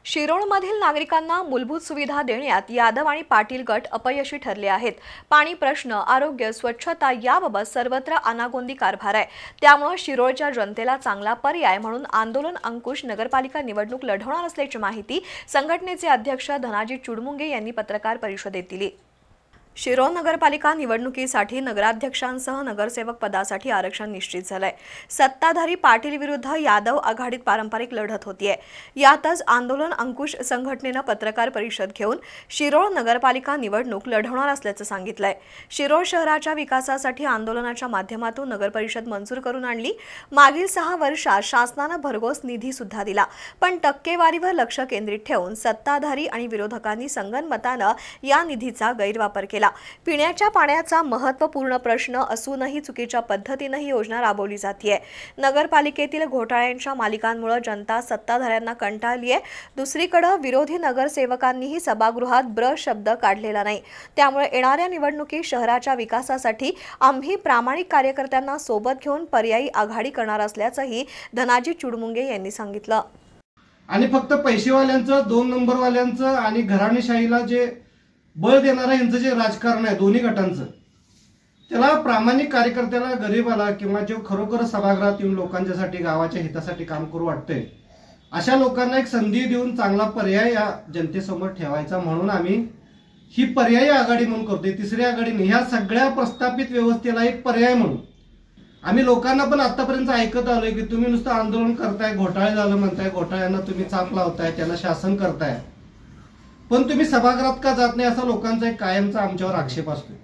शिरोळमधील नागरिकांना मूलभूत सुविधा देण्यात यादव आणि पाटील गट अपयशी ठरले आहेत। पाणी प्रश्न, आरोग्य, स्वच्छता याबाबत सर्वत्र अनागोंदी कारभार आहे। त्यामुळे शिरोळच्या जनतेला चांगला पर्याय म्हणून आंदोलन अंकुश नगरपालिका निवडणूक लढवणार असल्याची माहिती संघटनेचे अध्यक्ष धनाजी चुडमुंगे यांनी पत्रकार परिषदेत दिली। शिरोळ नगरपालिका निवडणुकीसाठी नगराध्यक्षांसह नगरसेवक पदासाठी आरक्षण निश्चित झालंय। सत्ताधारी पाटील विरुद्ध यादव आघाडीत पारंपरिक लढत होतीये। यातच आंदोलन अंकुश संघटनेने पत्रकार परिषद घेऊन शिरोळ नगरपालिका निवडणूक लढवणार असल्याचं सांगितलंय। शिरोळ शहराच्या विकासासाठी आंदोलनाच्या माध्यमातून नगरपरिषद मंजूर करून आणली। मागील 6 वर्षात शासनाने भरघोस निधी सुद्धा दिला, पण टक्केवारीवर लक्ष केंद्रित ठेवून सत्ताधारी आणि विरोधकांनी संगनमताने या निधीचा गैरवापर केला। पिण्याच्या पाण्याचा महत्त्वपूर्ण प्रश्न असूनही चुकीच्या पद्धतीने ही योजना राबवली जाते। नगरपालिकेतील घोटाळ्यांच्या मालिकांमुळे जनता सत्ताधाऱ्यांना कंटाळली आहे। दुसरीकडे विरोधी नगरसेवकांनीही सभागृहात ब्र शब्द काढलेला नाही। त्यामुळे येणाऱ्या निवडणुकीत शहराच्या विकासासाठी आम्ही प्रामाणिक कार्यकर्त्यांना सोबत घेऊन पर्यायी आघाडी करणार असल्याचंही धनाजी चुडमुंगे यांनी सांगितलं। आणि फक्त पैसेवाल्यांचं, 2 नंबरवाल्यांचं आणि घराणेशाहीला जे बळ देणारा यांचं जे राजकारण आहे दोन्ही गटांचं, त्याला प्रामाणिक कार्यकर्त्याला, गरीबाला किंवा जो खरोखर सभागृहात येऊन लोकांच्यासाठी, गावाच्या हितासाठी काम करू वाटतंय, अशा लोकांना एक संधी देऊन चांगला पर्याय या जनतेसमोर ठेवायचा म्हणून आम्ही ही पर्यायी आघाडी म्हणून करतोय। तिसरी आघाडी नाही, ह्या सगळ्या प्रस्थापित व्यवस्थेला एक पर्याय म्हणून आम्ही लोकांना पण आतापर्यंत ऐकत आलोय की तुम्ही नुसतं आंदोलन करताय, घोटाळे झालं म्हणताय, घोटाळ्यांना तुम्ही चाप लावताय, त्यांना शासन करताय, पण तुम्ही सभागृहात का जात नाही असा लोकांचा एक कायमचा आमच्यावर आक्षेप असतो।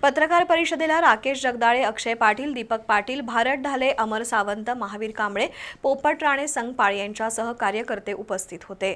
पत्रकार परिषदेला राकेश जगदाळे, अक्षय पाटील, दीपक पाटील, भारत ढाले, अमर सावंत, महावीर कांबळे, पोपट राणे, संगपाळ यांच्यासह कार्यकर्ते उपस्थित होते।